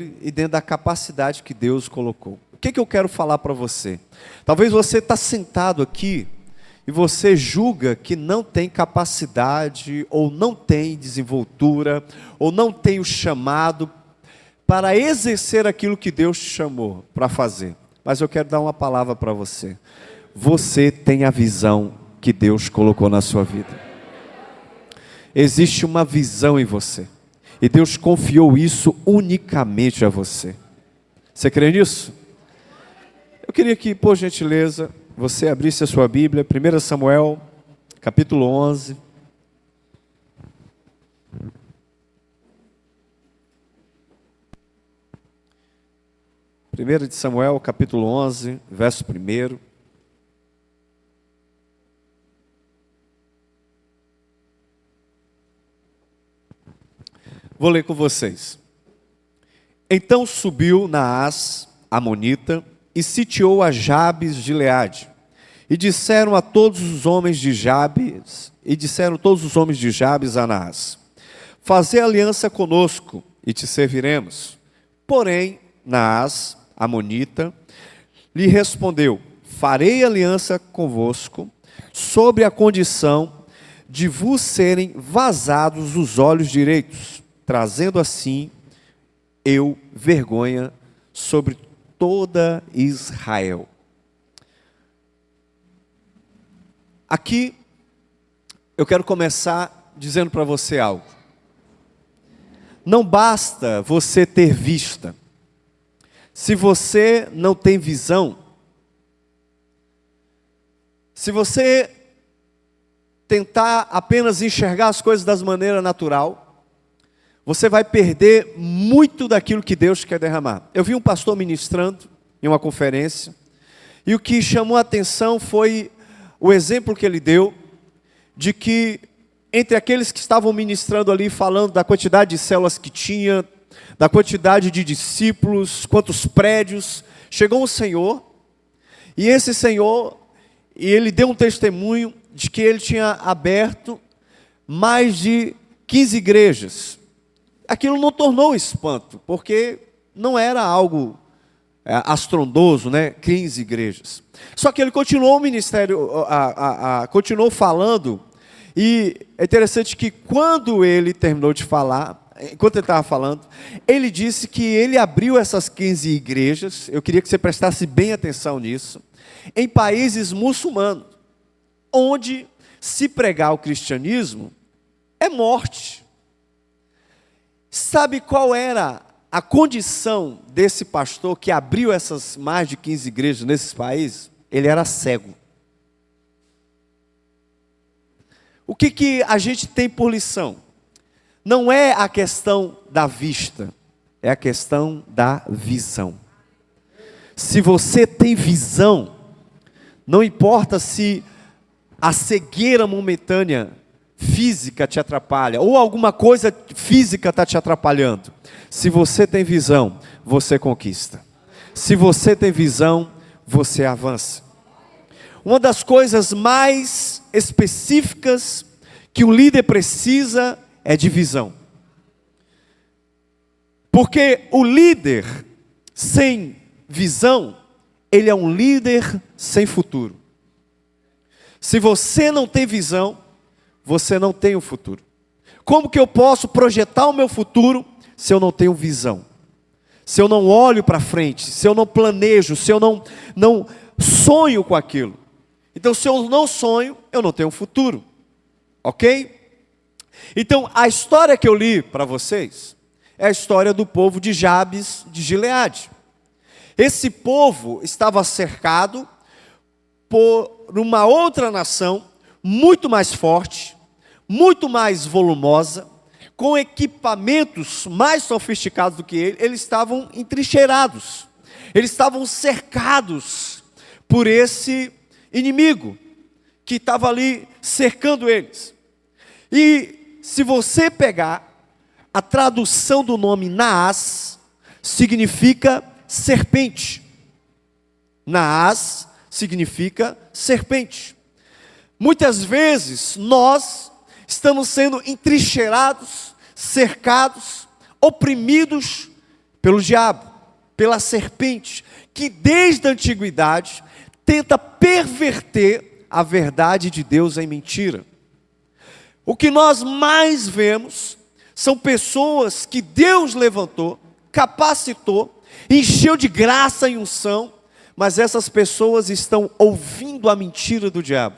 e dentro da capacidade que Deus colocou. O que eu quero falar para você? Talvez você está sentado aqui e você julga que não tem capacidade, ou não tem desenvoltura, ou não tem o chamado para exercer aquilo que Deus te chamou para fazer. Mas eu quero dar uma palavra para você. Você tem a visão que Deus colocou na sua vida. Existe uma visão em você. E Deus confiou isso unicamente a você. Você crê nisso? Eu queria que, por gentileza, você abrisse a sua Bíblia, 1 Samuel, capítulo 11. Primeiro de Samuel, capítulo 11, verso 1. Vou ler com vocês. Então subiu Naás, amonita, e sitiou a Jabes de Gileade. E disseram todos os homens de Jabes a Naás: fazei aliança conosco, e te serviremos. Porém, Naás, amonita, lhe respondeu: farei aliança convosco, sobre a condição de vos serem vazados os olhos direitos, trazendo assim eu vergonha sobre toda Israel. Aqui eu quero começar dizendo para você algo. Não basta você ter vista. Se você não tem visão, se você tentar apenas enxergar as coisas da maneira natural, você vai perder muito daquilo que Deus quer derramar. Eu vi um pastor ministrando em uma conferência, e o que chamou a atenção foi o exemplo que ele deu, de que entre aqueles que estavam ministrando ali, falando da quantidade de células que tinha, da quantidade de discípulos, quantos prédios, chegou um senhor, e esse senhor, ele deu um testemunho de que ele tinha aberto mais de 15 igrejas. Aquilo não tornou espanto, porque não era algo astrondoso, né? 15 igrejas. Só que ele continuou o ministério, continuou falando, e é interessante que quando ele terminou de falar, enquanto ele estava falando, ele disse que ele abriu essas 15 igrejas, eu queria que você prestasse bem atenção nisso, em países muçulmanos, onde se pregar o cristianismo é morte. Sabe qual era a condição desse pastor que abriu essas mais de 15 igrejas nesses países? Ele era cego. O que a gente tem por lição? Não é a questão da vista, é a questão da visão. Se você tem visão, não importa se a cegueira momentânea física te atrapalha, ou alguma coisa física está te atrapalhando. Se você tem visão, você conquista. Se você tem visão, você avança. Uma das coisas mais específicas que um líder precisa é de visão. Porque o líder sem visão, ele é um líder sem futuro. Se você não tem visão, você não tem um futuro. Como que eu posso projetar o meu futuro se eu não tenho visão? Se eu não olho para frente, se eu não planejo, se eu não sonho com aquilo. Então, se eu não sonho, eu não tenho um futuro. Ok? Então, a história que eu li para vocês é a história do povo de Jabes de Gileade. Esse povo estava cercado por uma outra nação muito mais forte, muito mais volumosa, com equipamentos mais sofisticados do que ele. Eles estavam entrincheirados, eles estavam cercados por esse inimigo que estava ali cercando eles. E se você pegar a tradução do nome Naás, significa serpente. Naás significa serpente. Muitas vezes nós estamos sendo entrincheirados, cercados, oprimidos pelo diabo, pela serpente, que desde a antiguidade tenta perverter a verdade de Deus em mentira. O que nós mais vemos são pessoas que Deus levantou, capacitou, encheu de graça e unção, mas essas pessoas estão ouvindo a mentira do diabo.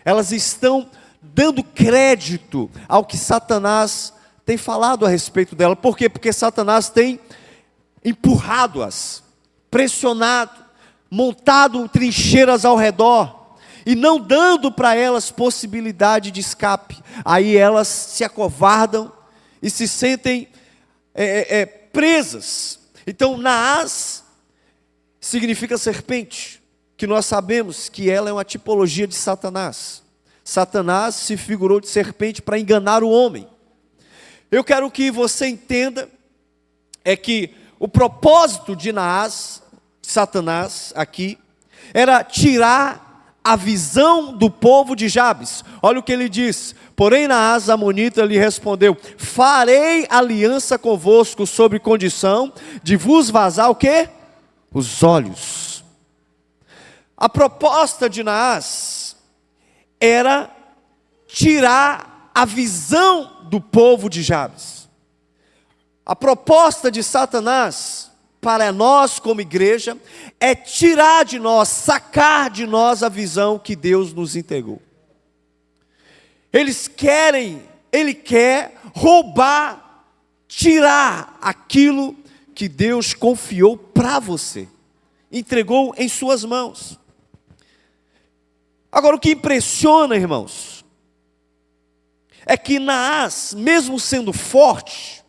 Elas estão dando crédito ao que Satanás tem falado a respeito dela. Por quê? Porque Satanás tem empurrado-as, pressionado, montado trincheiras ao redor, e não dando para elas possibilidade de escape. Aí elas se acovardam e se sentem presas. Então, Naás significa serpente, que nós sabemos que ela é uma tipologia de Satanás. Satanás se figurou de serpente para enganar o homem. Eu quero que você entenda, é que o propósito de Naás, Satanás aqui, era tirar a visão do povo de Jabes. Olha o que ele diz: porém Naás amonita lhe respondeu: farei aliança convosco sobre condição de vos vazar o quê? Os olhos. A proposta de Naás era tirar a visão do povo de Jabes. A proposta de Satanás para nós como igreja é tirar de nós, sacar de nós a visão que Deus nos entregou. Ele quer roubar, tirar aquilo que Deus confiou para você, entregou em suas mãos. Agora, o que impressiona, irmãos, é que Naás, mesmo sendo forte,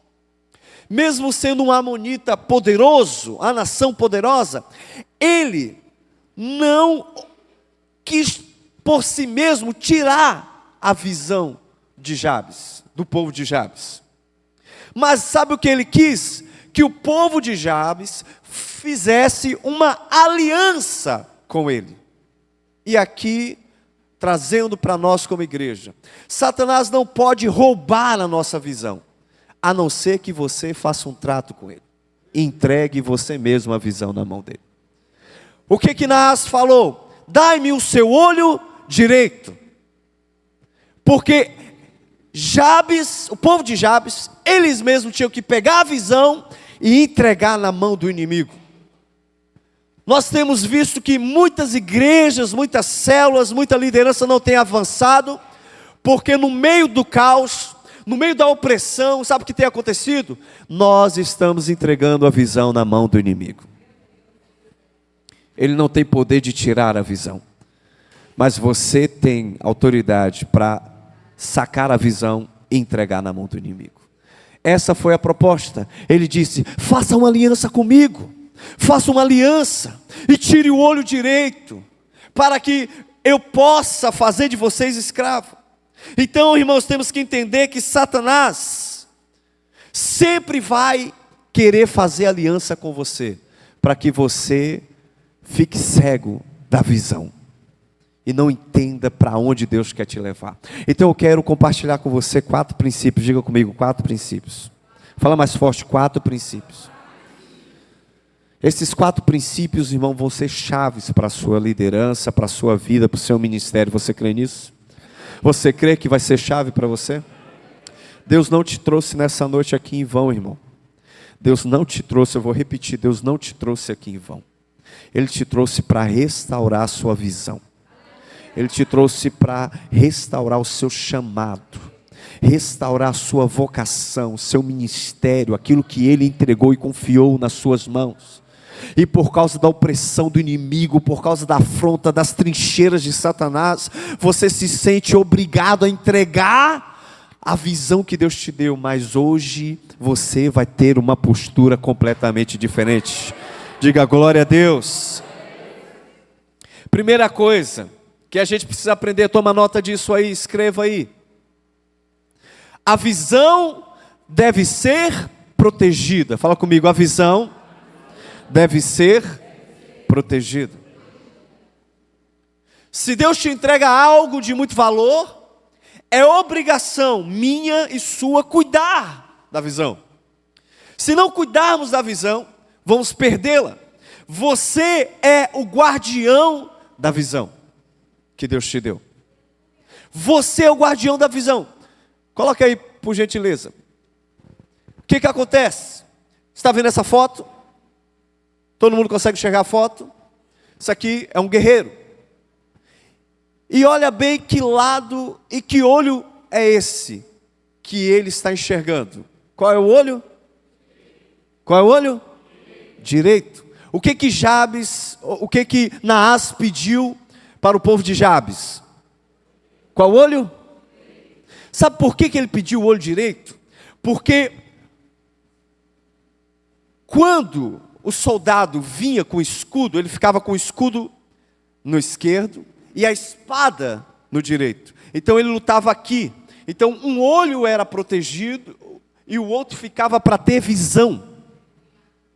mesmo sendo um amonita poderoso, a nação poderosa, ele não quis por si mesmo tirar a visão de Jabes, do povo de Jabes. Mas sabe o que ele quis? Que o povo de Jabes fizesse uma aliança com ele. E aqui, trazendo para nós como igreja, Satanás não pode roubar a nossa visão, a não ser que você faça um trato com ele, entregue você mesmo a visão na mão dele. O que Naás falou? Dai-me o seu olho direito, porque Jabes, o povo de Jabes, eles mesmos tinham que pegar a visão e entregar na mão do inimigo. Nós temos visto que muitas igrejas, muitas células, muita liderança não tem avançado, porque no meio do caos, no meio da opressão, sabe o que tem acontecido? Nós estamos entregando a visão na mão do inimigo. Ele não tem poder de tirar a visão, mas você tem autoridade para sacar a visão e entregar na mão do inimigo. Essa foi a proposta. Ele disse: faça uma aliança comigo, faça uma aliança e tire o olho direito, para que eu possa fazer de vocês escravo. Então, irmãos, temos que entender que Satanás sempre vai querer fazer aliança com você, para que você fique cego da visão e não entenda para onde Deus quer te levar. Então eu quero compartilhar com você 4 princípios. Diga comigo, 4 princípios. Fala mais forte, 4 princípios. Esses 4 princípios, irmão, vão ser chaves para a sua liderança, para a sua vida, para o seu ministério. Você crê nisso? Você crê que vai ser chave para você? Deus não te trouxe nessa noite aqui em vão, irmão. Deus não te trouxe, eu vou repetir, Deus não te trouxe aqui em vão. Ele te trouxe para restaurar a sua visão. Ele te trouxe para restaurar o seu chamado, restaurar a sua vocação, o seu ministério, aquilo que Ele entregou e confiou nas suas mãos. E por causa da opressão do inimigo, por causa da afronta, das trincheiras de Satanás, você se sente obrigado a entregar a visão que Deus te deu. Mas hoje você vai ter uma postura completamente diferente. Diga glória a Deus. Primeira coisa que a gente precisa aprender, toma nota disso aí, escreva aí. A visão deve ser protegida. Fala comigo, a visão deve ser protegida. Se Deus te entrega algo de muito valor, é obrigação minha e sua cuidar da visão. Se não cuidarmos da visão, vamos perdê-la. Você é o guardião da visão que Deus te deu. Você é o guardião da visão. Coloca aí, por gentileza. O que acontece? Você está vendo essa foto? Todo mundo consegue enxergar a foto? Isso aqui é um guerreiro. E olha bem que lado e que olho é esse que ele está enxergando. Qual é o olho? Qual é o olho? Direito. O que Jabes, o que Naás pediu para o povo de Jabes? Qual olho? Sabe por que ele pediu o olho direito? Porque quando o soldado vinha com o escudo, ele ficava com o escudo no esquerdo e a espada no direito. Então ele lutava aqui. Então um olho era protegido e o outro ficava para ter visão.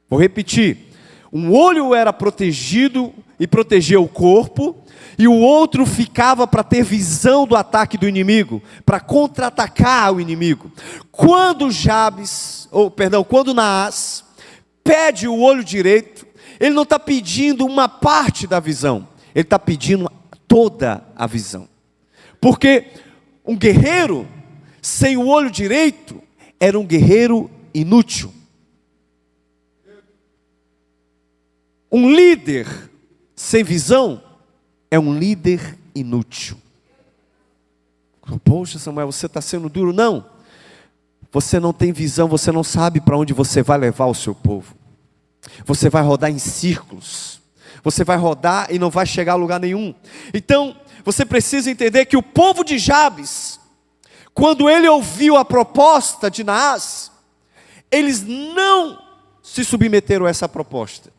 Vou repetir. Um olho era protegido e protegia o corpo, e o outro ficava para ter visão do ataque do inimigo, para contra-atacar o inimigo. Quando quando Naás pede o olho direito, ele não está pedindo uma parte da visão, ele está pedindo toda a visão. Porque um guerreiro sem o olho direito era um guerreiro inútil. Um líder sem visão é um líder inútil. Poxa, Samuel, você está sendo duro. Não, você não tem visão, você não sabe para onde você vai levar o seu povo. Você vai rodar em círculos, você vai rodar e não vai chegar a lugar nenhum. Então, você precisa entender que o povo de Jabes, quando ele ouviu a proposta de Naás, eles não se submeteram a essa proposta.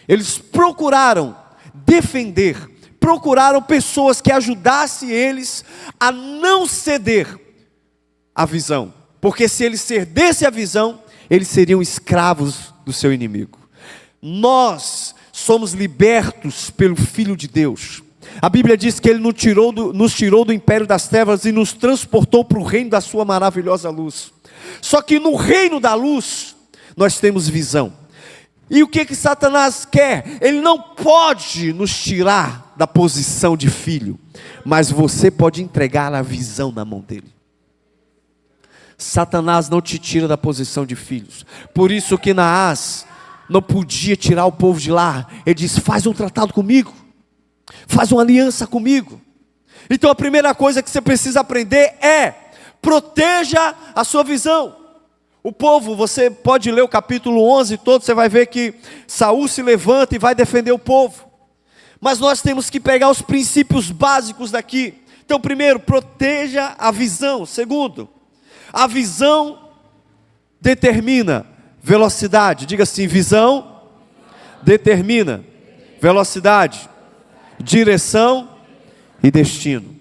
Eles procuraram defender, procuraram pessoas que ajudassem eles a não ceder à visão. Porque se eles cedessem à visão, eles seriam escravos do seu inimigo. Nós somos libertos pelo Filho de Deus. A Bíblia diz que Ele nos tirou do império das trevas e nos transportou para o reino da sua maravilhosa luz. Só que no reino da luz, nós temos visão. E o que Satanás quer? Ele não pode nos tirar da posição de filho, mas você pode entregar a visão na mão dele. Satanás não te tira da posição de filhos. Por isso que Naás não podia tirar o povo de lá. Ele disse: faz um tratado comigo, faz uma aliança comigo. Então a primeira coisa que você precisa aprender é: proteja a sua visão. O povo, você pode ler o capítulo 11 todo, você vai ver que Saul se levanta e vai defender o povo. Mas nós temos que pegar os princípios básicos daqui. Então, primeiro, proteja a visão. Segundo, a visão determina velocidade. Diga assim: visão determina velocidade, direção e destino.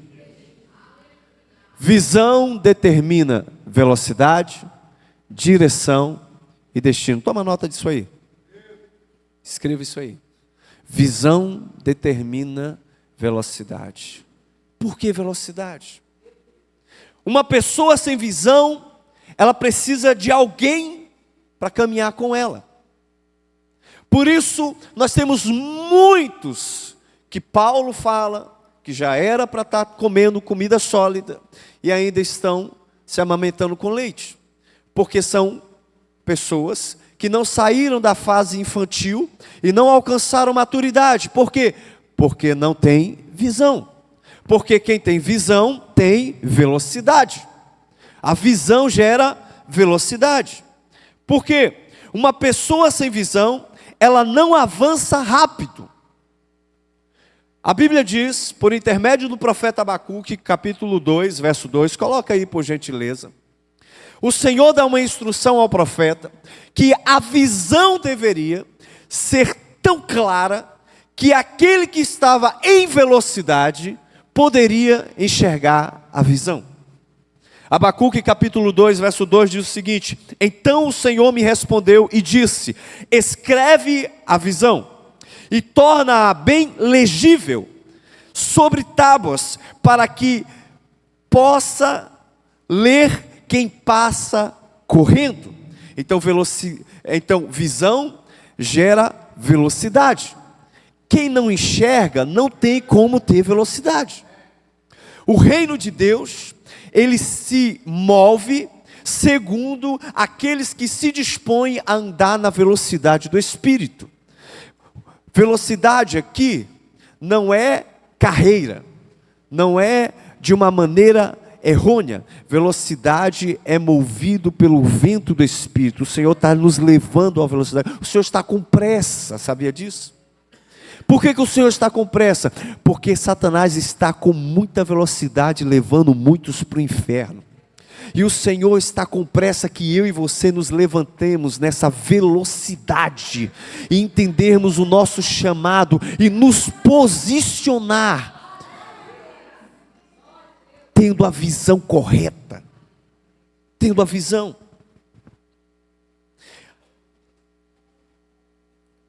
Visão determina velocidade, direção e destino. Toma nota disso aí. Escreva isso aí. Visão determina velocidade. Por que velocidade? Uma pessoa sem visão, ela precisa de alguém para caminhar com ela. Por isso, nós temos muitos que Paulo fala que já era para estar comendo comida sólida e ainda estão se amamentando com leite. Porque são pessoas que não saíram da fase infantil e não alcançaram maturidade. Por quê? Porque não tem visão. Porque quem tem visão tem velocidade. A visão gera velocidade. Por quê? Uma pessoa sem visão, ela não avança rápido. A Bíblia diz, por intermédio do profeta Abacuque, capítulo 2, verso 2, coloca aí por gentileza. O Senhor dá uma instrução ao profeta, que a visão deveria ser tão clara, que aquele que estava em velocidade, poderia enxergar a visão. Abacuque capítulo 2, verso 2 diz o seguinte: então o Senhor me respondeu e disse: escreve a visão, e torna-a bem legível, sobre tábuas, para que possa ler quem passa correndo. Então Então, visão gera velocidade. Quem não enxerga não tem como ter velocidade. O reino de Deus, ele se move segundo aqueles que se dispõem a andar na velocidade do Espírito. Velocidade aqui não é carreira, não é de uma maneira errônea. Velocidade é movido pelo vento do Espírito. O Senhor está nos levando à velocidade. O Senhor está com pressa, sabia disso? Por que o Senhor está com pressa? Porque Satanás está com muita velocidade, levando muitos para o inferno. E o Senhor está com pressa que eu e você nos levantemos nessa velocidade e entendermos o nosso chamado e nos posicionar tendo a visão correta, tendo a visão.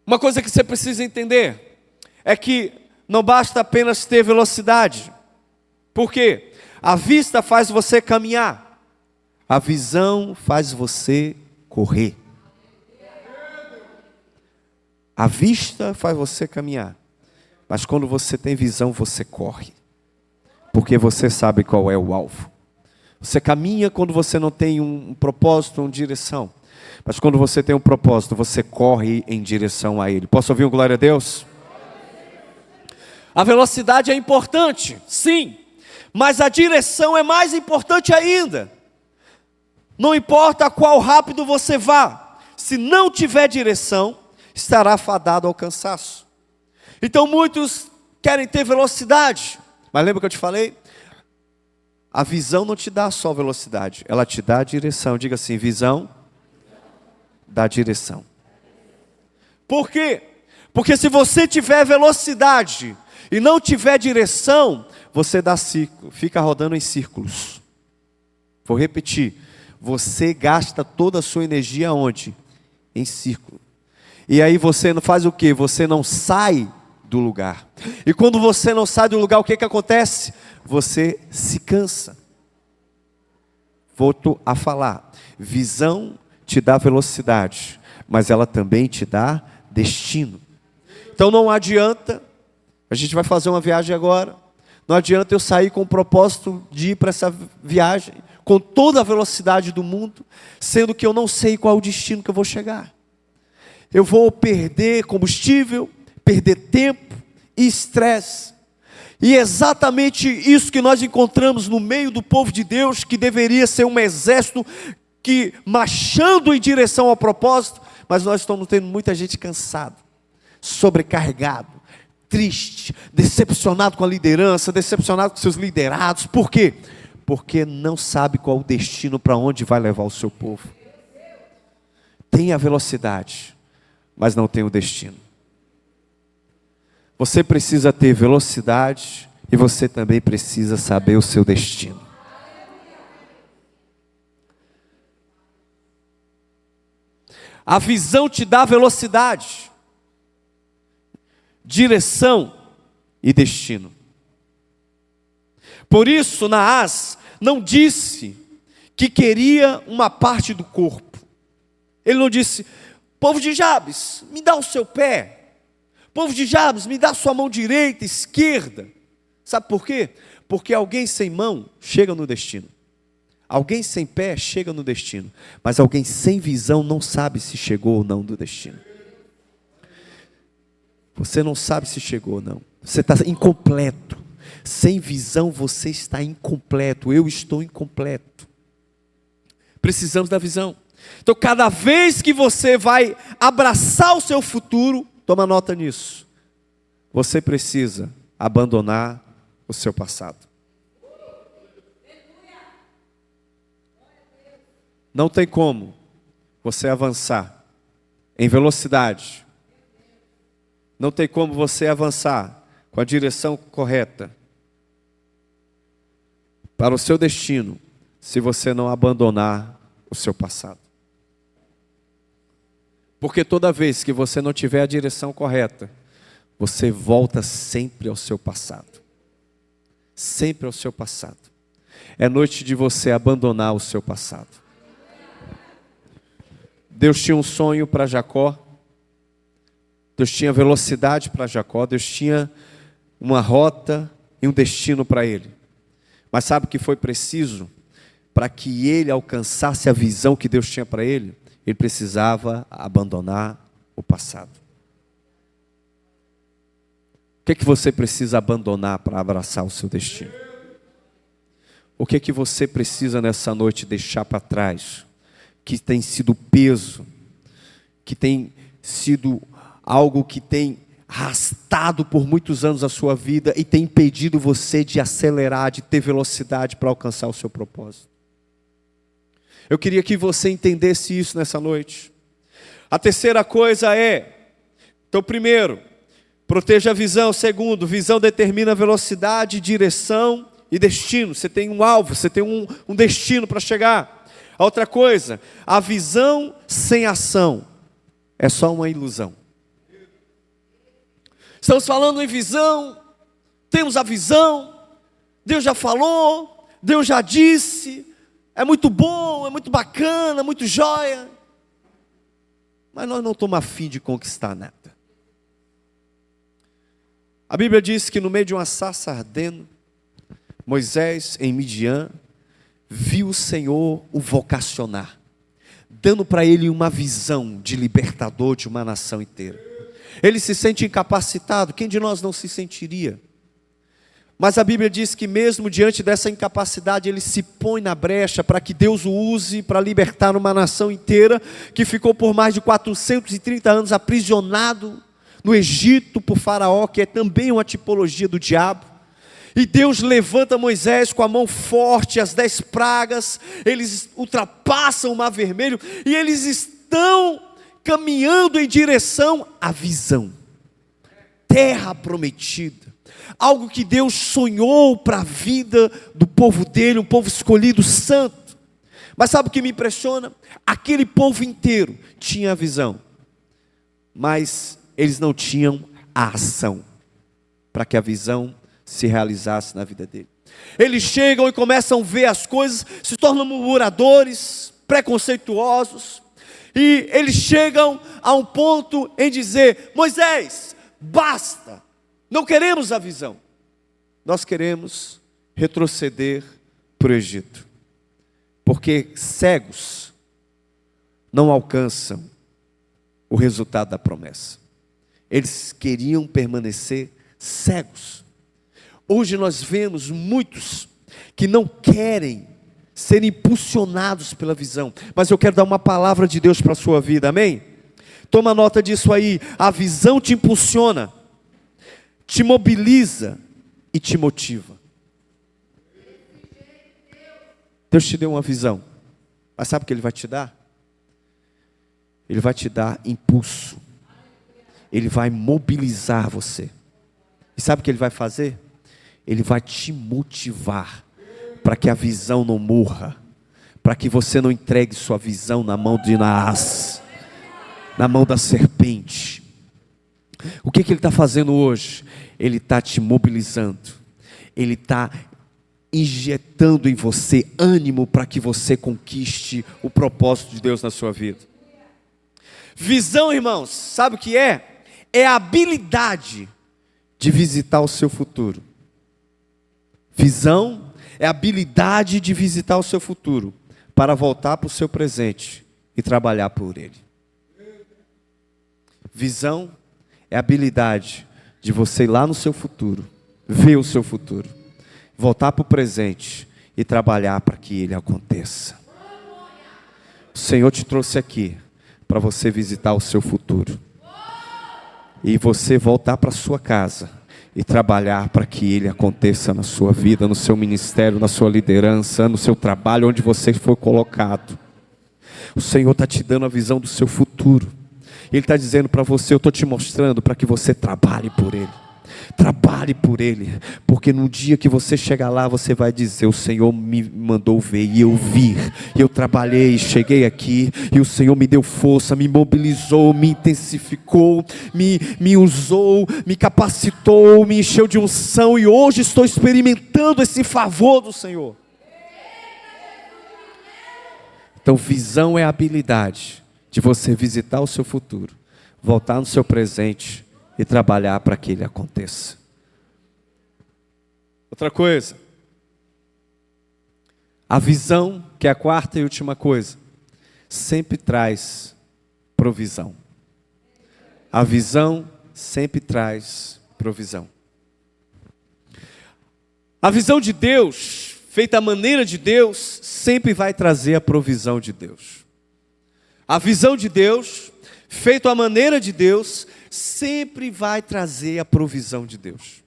Uma coisa que você precisa entender é que não basta apenas ter velocidade. Por quê? A vista faz você caminhar. A visão faz você correr. A vista faz você caminhar. Mas quando você tem visão, você corre. Porque você sabe qual é o alvo. Você caminha quando você não tem um propósito, uma direção. Mas quando você tem um propósito, você corre em direção a ele. Posso ouvir um glória a Deus? A velocidade é importante, sim. Mas a direção é mais importante ainda. Não importa qual rápido você vá, se não tiver direção, estará fadado ao cansaço. Então muitos querem ter velocidade, mas lembra que eu te falei? A visão não te dá só velocidade, ela te dá a direção. Diga assim, visão dá direção. Por quê? Porque se você tiver velocidade e não tiver direção, você dá ciclo, fica rodando em círculos. Vou repetir. Você gasta toda a sua energia onde? Em círculo. E aí você não faz o quê? Você não sai do lugar. E quando você não sai do lugar, o que acontece? Você se cansa. Volto a falar. Visão te dá velocidade, mas ela também te dá destino. Então não adianta, a gente vai fazer uma viagem agora, não adianta eu sair com o propósito de ir para essa viagem, com toda a velocidade do mundo, sendo que eu não sei qual é o destino que eu vou chegar. Eu vou perder combustível, perder tempo e estresse. E é exatamente isso que nós encontramos no meio do povo de Deus, que deveria ser um exército que marchando em direção ao propósito, mas nós estamos tendo muita gente cansada, sobrecarregado, triste, decepcionado com a liderança, decepcionado com seus liderados. Por quê? Porque não sabe qual o destino, para onde vai levar o seu povo. Tem a velocidade, mas não tem o destino. Você precisa ter velocidade e você também precisa saber o seu destino. A visão te dá velocidade, direção e destino. Por isso, Naás não disse que queria uma parte do corpo. Ele não disse, povo de Jabes, me dá o seu pé. Povo de Jabes, me dá a sua mão direita, esquerda. Sabe por quê? Porque alguém sem mão chega no destino. Alguém sem pé chega no destino. Mas alguém sem visão não sabe se chegou ou não no destino. Você não sabe se chegou ou não. Você está incompleto. Sem visão você está incompleto. Eu estou incompleto. Precisamos da visão. Então cada vez que você vai abraçar o seu futuro, toma nota nisso. Você precisa abandonar o seu passado. Não tem como você avançar em velocidade. Não tem como você avançar com a direção correta para o seu destino, se você não abandonar o seu passado. Porque toda vez que você não tiver a direção correta, você volta sempre ao seu passado. Sempre ao seu passado. É noite de você abandonar o seu passado. Deus tinha um sonho para Jacó, Deus tinha velocidade para Jacó, Deus tinha uma rota e um destino para ele. Mas sabe o que foi preciso para que ele alcançasse a visão que Deus tinha para ele? Ele precisava abandonar o passado. O que é que você precisa abandonar para abraçar o seu destino? O que é que você precisa nessa noite deixar para trás, que tem sido peso, que tem sido algo que tem arrastado por muitos anos a sua vida e tem impedido você de acelerar, de ter velocidade para alcançar o seu propósito? Eu queria que você entendesse isso nessa noite. A terceira coisa é, então primeiro, proteja a visão. Segundo, visão determina velocidade, direção e destino. Você tem um alvo, você tem um destino para chegar. A outra coisa, a visão sem ação é só uma ilusão. Estamos falando em visão, temos a visão, Deus já falou, Deus já disse, é muito bom, é muito bacana, muito jóia, mas nós não estamos a fim de conquistar nada. A Bíblia diz que no meio de uma sarça ardendo, Moisés em Midian viu o Senhor o vocacionar, dando para ele uma visão de libertador de uma nação inteira. Ele se sente incapacitado, quem de nós não se sentiria? Mas a Bíblia diz que mesmo diante dessa incapacidade, ele se põe na brecha para que Deus o use para libertar uma nação inteira, que ficou por mais de 430 anos aprisionado no Egito por Faraó, que é também uma tipologia do diabo. E Deus levanta Moisés com a mão forte, as 10 pragas, eles ultrapassam o Mar Vermelho, e eles estão caminhando em direção à visão, terra prometida, algo que Deus sonhou para a vida do povo dele, um povo escolhido, santo. Mas sabe o que me impressiona? Aquele povo inteiro tinha a visão, mas eles não tinham a ação, para que a visão se realizasse na vida dele. Eles chegam e começam a ver as coisas, se tornam murmuradores, preconceituosos, e eles chegam a um ponto em dizer: Moisés, basta, não queremos a visão, nós queremos retroceder para o Egito, porque cegos não alcançam o resultado da promessa. Eles queriam permanecer cegos. Hoje nós vemos muitos que não querem ser impulsionados pela visão, mas eu quero dar uma palavra de Deus para a sua vida, amém? Toma nota disso aí. A visão te impulsiona, te mobiliza e te motiva. Deus te deu uma visão, mas sabe o que Ele vai te dar? Ele vai te dar impulso, Ele vai mobilizar você. E sabe o que Ele vai fazer? Ele vai te motivar para que a visão não morra, para que você não entregue sua visão na mão de Naás, na mão da serpente. O que Ele está fazendo hoje? Ele está te mobilizando, Ele está injetando em você ânimo para que você conquiste o propósito de Deus na sua vida. Visão, irmãos, sabe o que é? É a habilidade de visitar o seu futuro. Visão é a habilidade de visitar o seu futuro, para voltar para o seu presente e trabalhar por ele. Visão é a habilidade de você ir lá no seu futuro, ver o seu futuro, voltar para o presente e trabalhar para que ele aconteça. O Senhor te trouxe aqui para você visitar o seu futuro e você voltar para a sua casa e trabalhar para que ele aconteça na sua vida, no seu ministério, na sua liderança, no seu trabalho, onde você foi colocado. O Senhor está te dando a visão do seu futuro. Ele está dizendo para você: eu estou te mostrando para que você trabalhe por ele. Trabalhe por ele, porque no dia que você chegar lá, você vai dizer: o Senhor me mandou ver, e eu vi, e eu trabalhei, cheguei aqui, e o Senhor me deu força, me mobilizou, me intensificou, me usou, me capacitou, me encheu de unção, e hoje estou experimentando esse favor do Senhor. Então visão é a habilidade de você visitar o seu futuro, voltar no seu presente e trabalhar para que ele aconteça. Outra coisa, a visão, que é a quarta e última coisa, sempre traz provisão. A visão sempre traz provisão. A visão de Deus, feita à maneira de Deus, sempre vai trazer a provisão de Deus. A visão de Deus, feita à maneira de Deus, sempre vai trazer a provisão de Deus.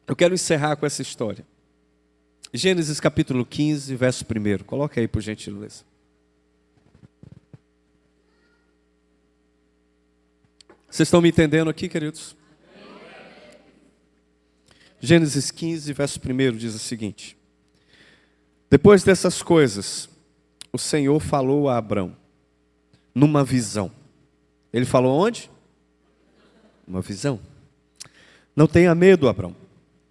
Eu quero encerrar com essa história. Gênesis capítulo 15, verso 1. Coloca aí, por gentileza. Vocês estão me entendendo aqui, queridos? Gênesis 15, verso 1 diz o seguinte: depois dessas coisas, o Senhor falou a Abrão, numa visão. Ele falou onde? Uma visão. Não tenha medo, Abrão.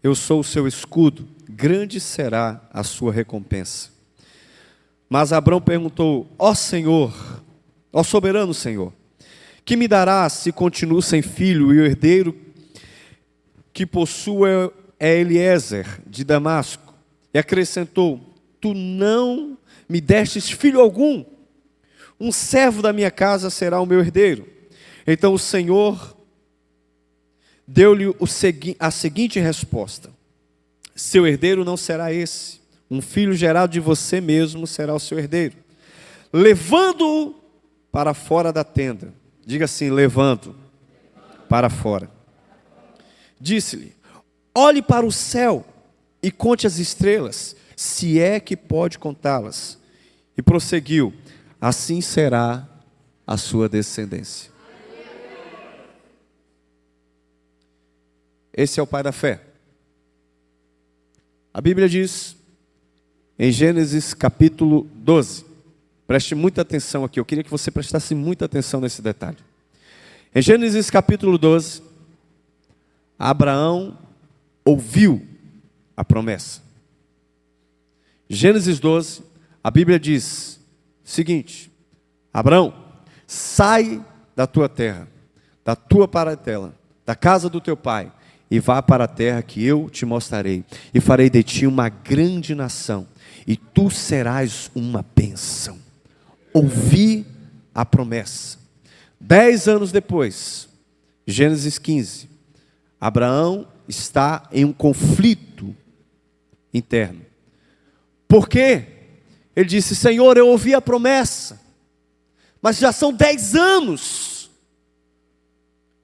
Eu sou o seu escudo, grande será a sua recompensa. Mas Abrão perguntou: ó Senhor, ó soberano Senhor, que me darás se continuo sem filho e o herdeiro que possuo é Eliezer de Damasco? E acrescentou: tu não me destes filho algum, um servo da minha casa será o meu herdeiro. Então o Senhor deu-lhe a seguinte resposta: seu herdeiro não será esse, um filho gerado de você mesmo será o seu herdeiro. Levando-o para fora da tenda, diga assim, levando para fora. Disse-lhe: olhe para o céu e conte as estrelas, se é que pode contá-las. E prosseguiu: assim será a sua descendência. Esse é o pai da fé. A Bíblia diz, em Gênesis capítulo 12, preste muita atenção aqui, eu queria que você prestasse muita atenção nesse detalhe. Em Gênesis capítulo 12, Abraão ouviu a promessa. Gênesis 12, a Bíblia diz o seguinte: Abraão, sai da tua terra, da tua parentela, da casa do teu pai, e vá para a terra que eu te mostrarei, e farei de ti uma grande nação, e tu serás uma bênção. Ouvi a promessa. 10 anos depois, Gênesis 15, Abraão está em um conflito interno. Por quê? Ele disse: Senhor, eu ouvi a promessa, mas já são 10 anos.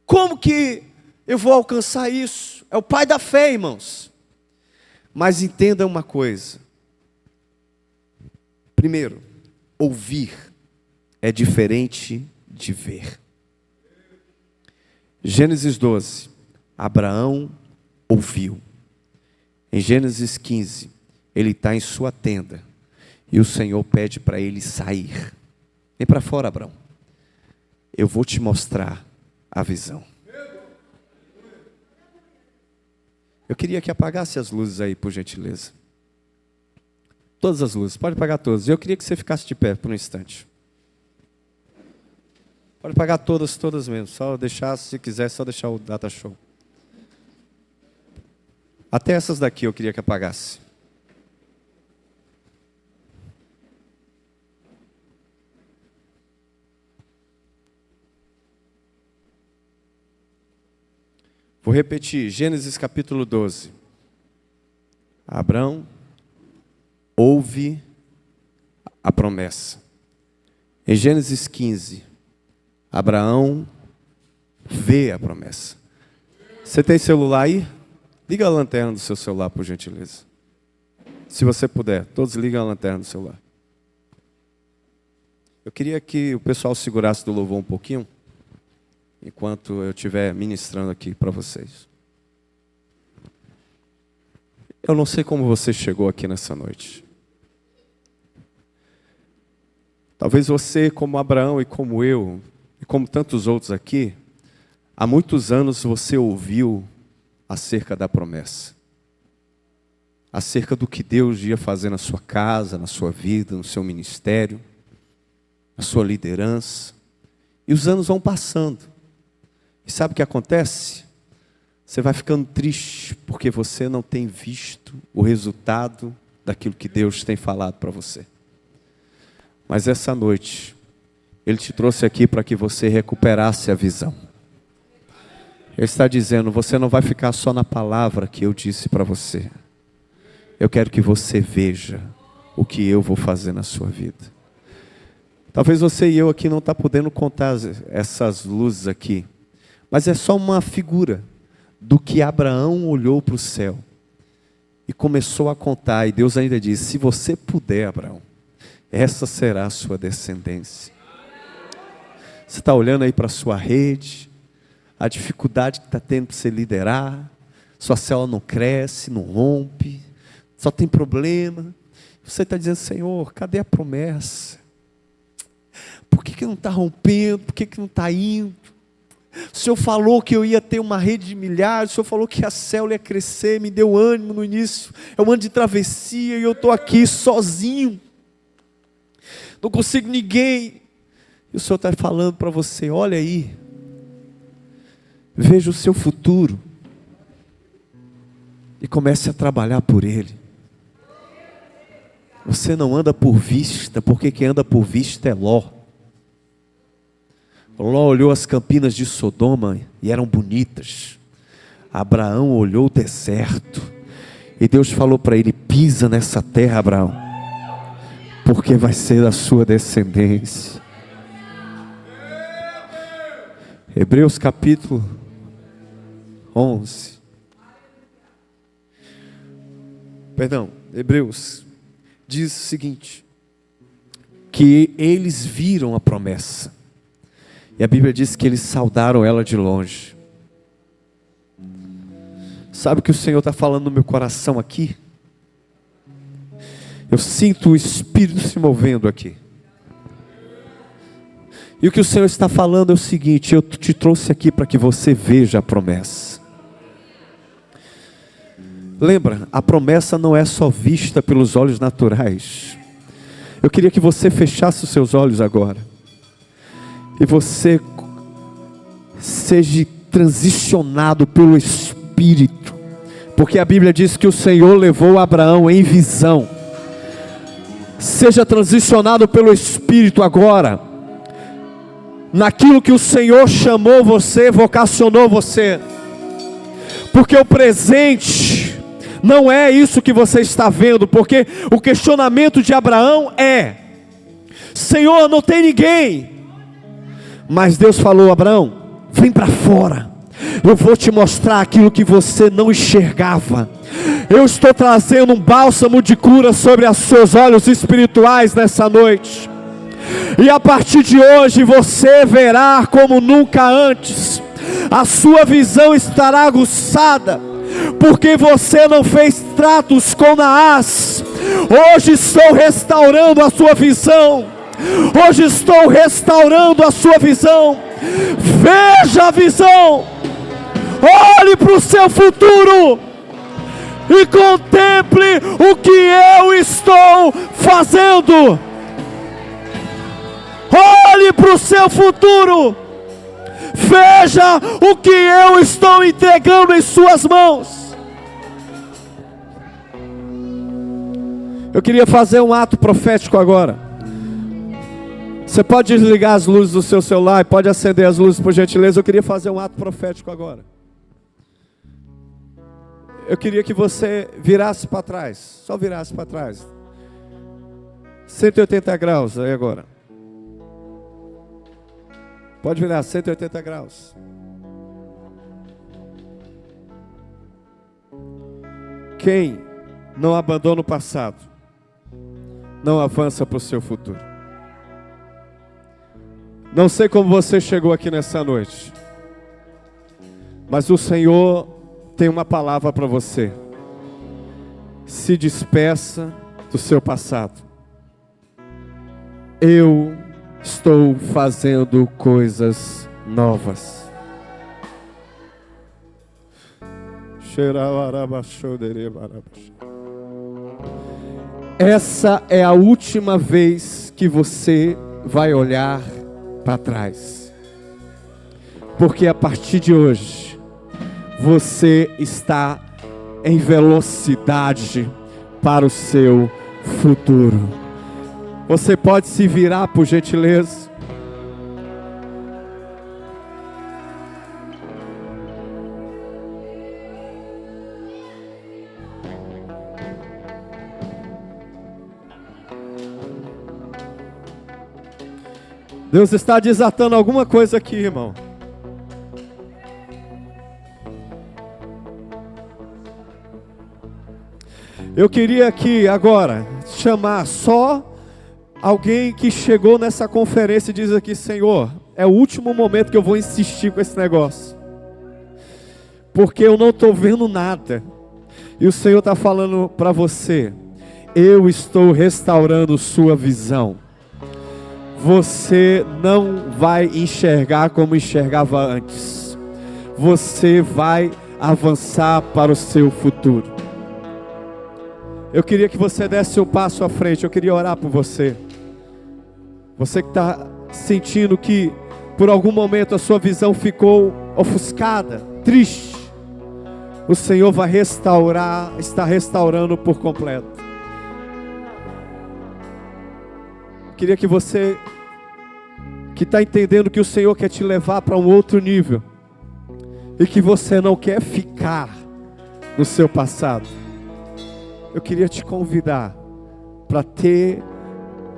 Como que eu vou alcançar isso? É o pai da fé, irmãos. Mas entenda uma coisa. Primeiro, ouvir é diferente de ver. Gênesis 12, Abraão ouviu. Em Gênesis 15, ele está em sua tenda, e o Senhor pede para ele sair. Vem para fora, Abraão. Eu vou te mostrar a visão. Eu queria que apagasse as luzes aí, por gentileza. Todas as luzes, pode apagar todas. Eu queria que você ficasse de pé por um instante. Pode apagar todas mesmo. Só deixar, se quiser, só deixar o data show. Até essas daqui eu queria que apagasse. Vou repetir, Gênesis capítulo 12. Abraão ouve a promessa. Em Gênesis 15, Abraão vê a promessa. Você tem celular aí? Liga a lanterna do seu celular, por gentileza. Se você puder, todos ligam a lanterna do celular. Eu queria que o pessoal segurasse do louvor um pouquinho, enquanto eu estiver ministrando aqui para vocês. Eu não sei como você chegou aqui nessa noite. Talvez você, como Abraão e como eu, e como tantos outros aqui, há muitos anos você ouviu acerca da promessa. acerca do que Deus ia fazer na sua casa, na sua vida, no seu ministério, na sua liderança. E os anos vão passando. E sabe o que acontece? Você vai ficando triste porque você não tem visto o resultado daquilo que Deus tem falado para você. Mas essa noite, Ele te trouxe aqui para que você recuperasse a visão. Ele está dizendo, você não vai ficar só na palavra que eu disse para você. Eu quero que você veja o que eu vou fazer na sua vida. Talvez você e eu aqui não está podendo contar essas luzes aqui. Mas é só uma figura do que Abraão olhou para o céu. E começou a contar. E Deus ainda disse, se você puder, Abraão, essa será a sua descendência. Você está olhando aí para a sua rede, a dificuldade que está tendo para você liderar, sua célula não cresce, não rompe, só tem problema. Você está dizendo, Senhor, cadê a promessa? Por que não está rompendo? Por que não está indo? O Senhor falou que eu ia ter uma rede de milhares, o Senhor falou que a célula ia crescer, me deu ânimo no início. É um ano de travessia e eu estou aqui sozinho. Não consigo ninguém. E o Senhor está falando para você, olha aí. Veja o seu futuro. E comece a trabalhar por ele. Você não anda por vista, porque quem anda por vista é Ló. Ló olhou as campinas de Sodoma e eram bonitas. Abraão olhou o deserto. E Deus falou para ele, pisa nessa terra, Abraão, porque vai ser a sua descendência. Hebreus capítulo 11. Hebreus diz o seguinte, que eles viram a promessa. E a Bíblia diz que eles saudaram ela de longe. Sabe o que o Senhor está falando no meu coração aqui? Eu sinto o Espírito se movendo aqui. E o que o Senhor está falando é o seguinte, eu te trouxe aqui para que você veja a promessa. Lembra, a promessa não é só vista pelos olhos naturais. Eu queria que você fechasse os seus olhos agora. E você seja transicionado pelo Espírito. Porque a Bíblia diz que o Senhor levou Abraão em visão. Seja transicionado pelo Espírito agora. Naquilo que o Senhor chamou você, vocacionou você. Porque o presente não é isso que você está vendo. Porque o questionamento de Abraão é: Senhor, não tem ninguém. Mas Deus falou, Abraão, vem para fora. Eu vou te mostrar aquilo que você não enxergava. Eu estou trazendo um bálsamo de cura sobre os seus olhos espirituais nessa noite. E a partir de hoje você verá como nunca antes. A sua visão estará aguçada, porque você não fez tratos com Naás. Hoje estou restaurando a sua visão. Hoje estou restaurando a sua visão. Veja a visão. Olhe para o seu futuro e contemple o que eu estou fazendo. Olhe para o seu futuro. Veja o que eu estou entregando em suas mãos. Eu queria fazer um ato profético agora. Você pode desligar as luzes do seu celular e pode acender as luzes, por gentileza. Eu queria fazer um ato profético agora. Eu queria que você virasse para trás. Só virasse para trás. 180 graus aí agora. Pode virar 180 graus. Quem não abandona o passado, não avança para o seu futuro. Não sei como você chegou aqui nessa noite, mas o Senhor tem uma palavra para você. Se despeça do seu passado. Eu estou fazendo coisas novas. essa é a última vez que você vai olhar para trás. Porque a partir de hoje, você está em velocidade para o seu futuro. Você pode se virar, por gentileza? Deus está desatando alguma coisa aqui, irmão. Eu queria aqui agora chamar só alguém que chegou nessa conferência e diz aqui: Senhor, é o último momento que eu vou insistir com esse negócio, porque eu não estou vendo nada. E o Senhor está falando para você: eu estou restaurando sua visão. Você não vai enxergar como enxergava antes. Você vai avançar para o seu futuro. Eu queria que você desse um passo à frente. Eu queria orar por você. Você que está sentindo que por algum momento a sua visão ficou ofuscada, triste. O Senhor vai restaurar, está restaurando por completo. Queria que você que está entendendo que o Senhor quer te levar para um outro nível e que você não quer ficar no seu passado, eu queria te convidar para ter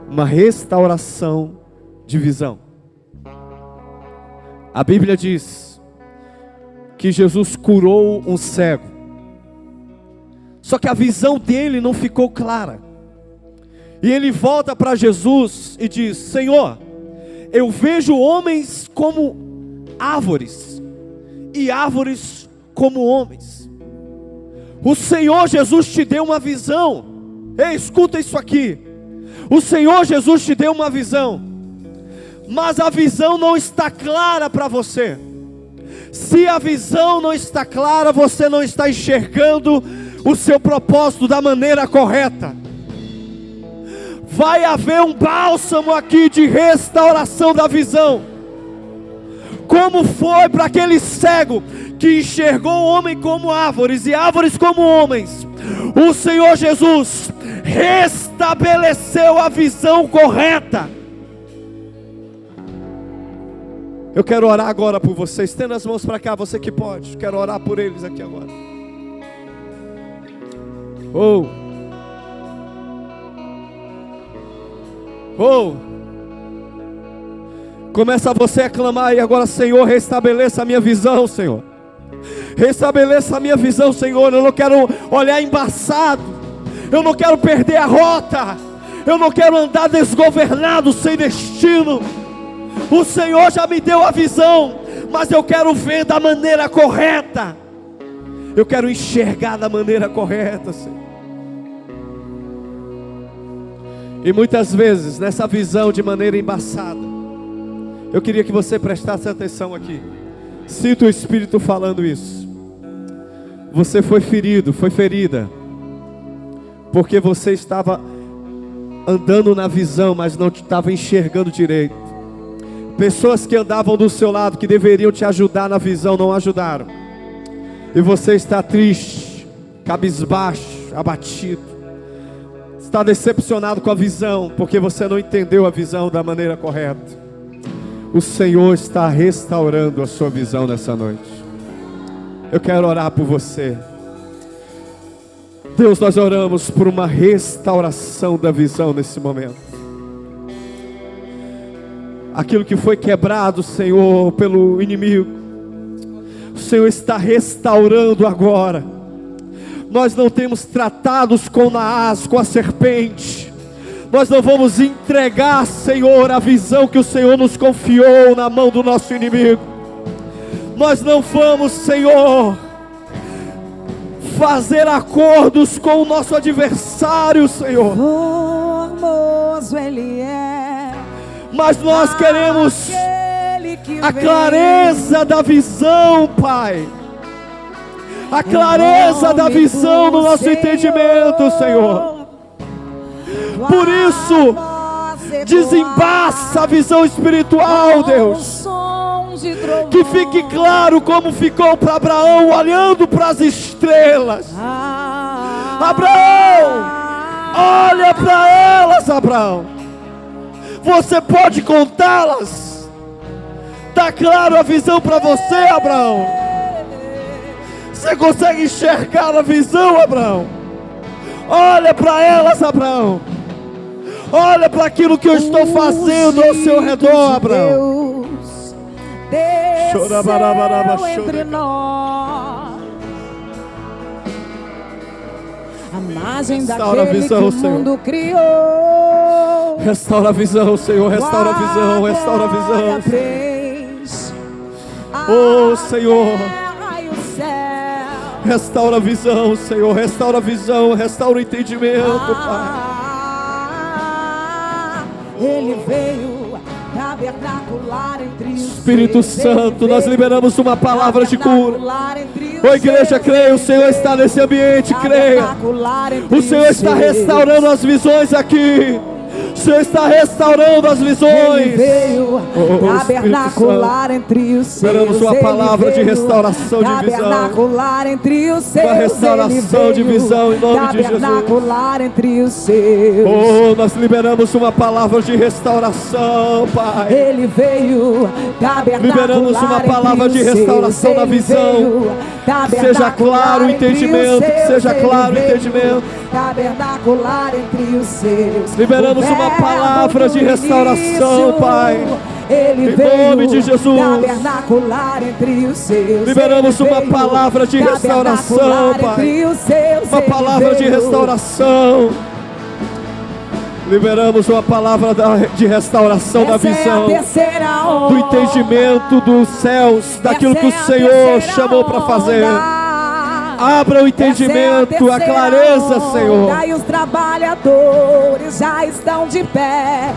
uma restauração de visão. A Bíblia diz que Jesus curou um cego, só que a visão dele não ficou clara. E ele volta para Jesus e diz: Senhor, eu vejo homens como árvores e árvores como homens. O Senhor Jesus te deu uma visão. Ei, escuta isso aqui. O Senhor Jesus te deu uma visão, mas a visão não está clara para você. Se a visão não está clara, você não está enxergando o seu propósito da maneira correta. Vai haver um bálsamo aqui de restauração da visão. Como foi para aquele cego que enxergou o homem como árvores e árvores como homens, o Senhor Jesus restabeleceu a visão correta. Eu quero orar agora por você. Estenda as mãos para cá, você que pode. Quero orar por eles aqui agora. Começa você a clamar aí agora: Senhor, restabeleça a minha visão, Senhor. Restabeleça a minha visão, Senhor. Eu não quero olhar embaçado. Eu não quero perder a rota. Eu não quero andar desgovernado, sem destino. O Senhor já me deu a visão, mas eu quero ver da maneira correta. Eu quero enxergar da maneira correta, Senhor. E muitas vezes, nessa visão de maneira embaçada, eu queria que você prestasse atenção aqui. Sinto o Espírito falando isso. Você foi ferido, foi ferida, porque você estava andando na visão, mas não estava enxergando direito. Pessoas que andavam do seu lado, que deveriam te ajudar na visão, não ajudaram. E você está triste, cabisbaixo, abatido. Está decepcionado com a visão, porque você não entendeu a visão da maneira correta. O Senhor está restaurando a sua visão nessa noite. Eu quero orar por você. Deus, nós oramos por uma restauração da visão nesse momento. Aquilo que foi quebrado, Senhor, pelo inimigo, o Senhor está restaurando agora. Nós não temos tratados com Naás, com a serpente. Nós não vamos entregar, Senhor, a visão que o Senhor nos confiou na mão do nosso inimigo. Nós não vamos, Senhor, fazer acordos com o nosso adversário, Senhor. Formoso Ele é, mas nós queremos a clareza da visão, Pai. A clareza da visão no nosso entendimento, Senhor. Por isso, desembaça a visão espiritual, Deus. Que fique claro como ficou para Abraão olhando para as estrelas. Abraão, olha para elas, Abraão. Você pode contá-las. Está claro a visão para você, Abraão? Você consegue enxergar a visão, Abraão? Olha para elas, Abraão. Olha para aquilo que eu estou fazendo ao seu redor, Abraão. Desceu entre nós a imagem daquele que o mundo criou. Restaura a visão, Senhor, restaura a visão, restaura a visão. Oh, Senhor, restaura a visão, Senhor, restaura a visão, restaura o entendimento, Pai. Ele veio tabernacular entre os Espírito Santo, nós liberamos uma palavra de cura. Ô igreja, creia, o Senhor está nesse ambiente, creia. O Senhor está restaurando as visões aqui. O Senhor está restaurando as visões. Ele veio tabernacular entre os seus. Esperamos uma palavra de restauração de visão. Tabernacular entre os seus. Uma restauração de visão em nome de Jesus. Tabernacular entre os seus. Oh, nós liberamos uma palavra de restauração, Pai. Ele veio tabernacular. Liberamos uma palavra de restauração da visão. Seja claro o entendimento, seja claro o entendimento. Tabernacular entre os seus. Liberamos uma palavra de restauração, Pai. Ele em nome de Jesus. Tabernacular entre os seus. Liberamos uma palavra de restauração, Pai. Uma palavra de restauração. Liberamos uma palavra de restauração da visão, do entendimento dos céus, daquilo que o Senhor chamou para fazer. Abra o entendimento, a clareza, Senhor. E os trabalhadores já estão de pé.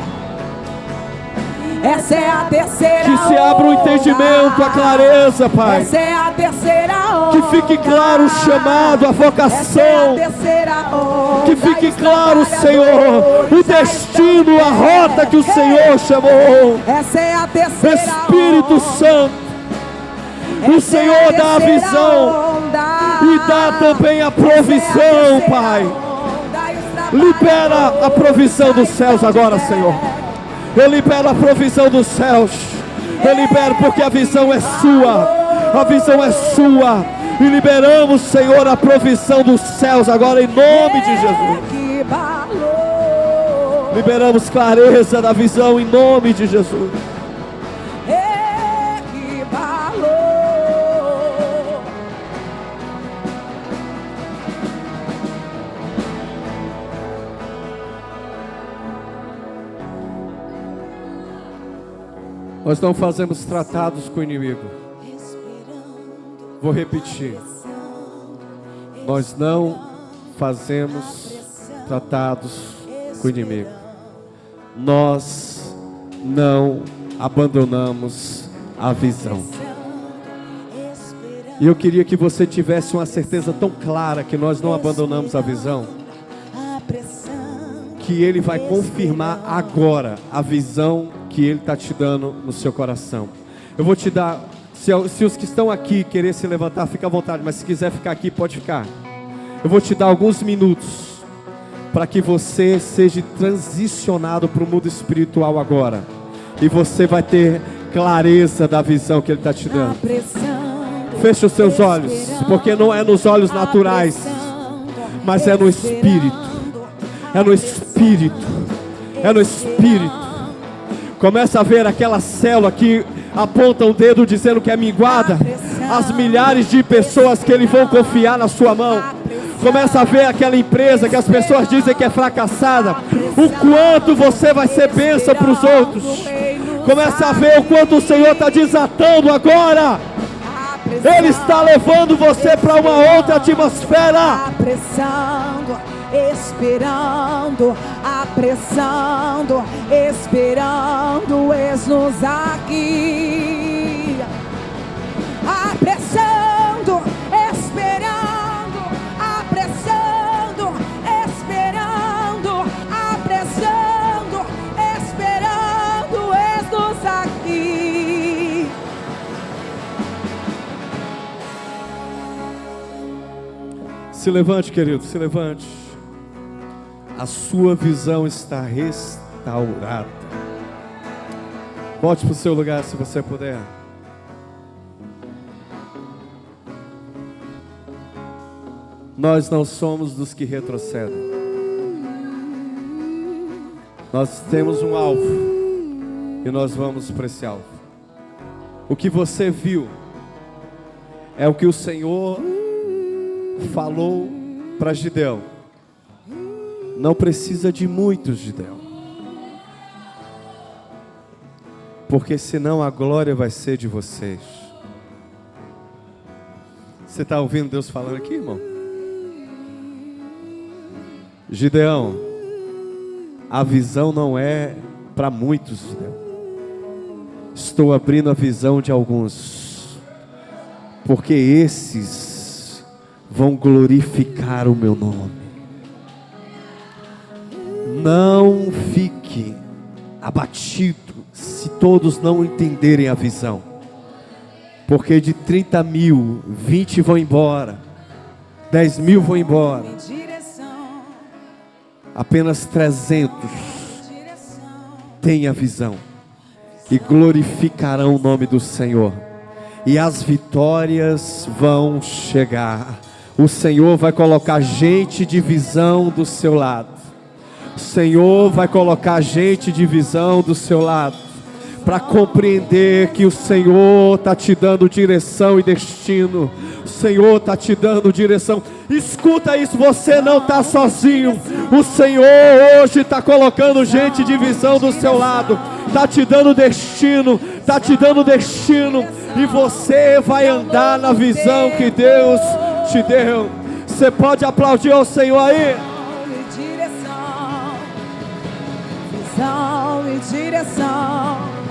Essa é a terceira Que se abra o entendimento, a clareza, Pai. Essa é a terceira onda. Que fique claro o chamado, a vocação. Essa é a terceira onda. Que fique claro, Senhor, o destino, a rota que o Senhor chamou. Essa é a terceira Espírito onda. Santo, o Senhor dá a visão e dá também a provisão, Pai. Libera a provisão dos céus agora, Senhor. Eu libero a provisão dos céus. Eu libero porque a visão é sua. A visão é sua. E liberamos, Senhor, a provisão dos céus agora em nome de Jesus. Liberamos clareza da visão em nome de Jesus. Nós não fazemos tratados com o inimigo. Vou repetir. Nós não fazemos tratados com o inimigo. Nós não abandonamos a visão. E eu queria que você tivesse uma certeza tão clara que nós não abandonamos a visão, que Ele vai confirmar agora a visão que Ele está te dando no seu coração. Eu vou te dar, se os que estão aqui querer se levantar, fica à vontade, mas se quiser ficar aqui, pode ficar. Eu vou te dar alguns minutos para que você seja transicionado para o mundo espiritual agora. E você vai ter clareza da visão que Ele está te dando. Feche os seus olhos, porque não é nos olhos naturais, mas é no Espírito. É no Espírito. É no Espírito. Começa a ver aquela célula que aponta o dedo dizendo que é minguada. As milhares de pessoas que Ele vão confiar na sua mão. Começa a ver aquela empresa que as pessoas dizem que é fracassada. O quanto você vai ser bênção para os outros. Começa a ver o quanto o Senhor está desatando agora. Ele está levando você para uma outra atmosfera. Apressando, esperando, apressando, esperando, eis-nos aqui. Apressando, esperando, apressando, esperando, apressando. Se levante, querido, se levante. A sua visão está restaurada. Volte para o seu lugar se você puder. Nós não somos dos que retrocedem. Nós temos um alvo e nós vamos para esse alvo. O que você viu é o que o Senhor falou para Gideão. Não precisa de muitos, Gideão, porque senão a glória vai ser de vocês. Você está ouvindo Deus falando aqui, irmão? Gideão, a visão não é para muitos, Gideão. Estou abrindo a visão de alguns, porque esses vão glorificar o meu nome. Não fique abatido se todos não entenderem a visão, porque de 30 mil, 20 vão embora, 10 mil vão embora, apenas 300 têm a visão e glorificarão o nome do Senhor, e as vitórias vão chegar. O Senhor vai colocar gente de visão do seu lado. O Senhor vai colocar gente de visão do seu lado, para compreender que o Senhor está te dando direção e destino. O Senhor está te dando direção. Escuta isso, você não está sozinho. O Senhor hoje está colocando gente de visão do seu lado, está te dando destino, está te dando destino, e você vai andar na visão que Deus te deu. Você pode aplaudir ao Senhor aí? Visão e direção.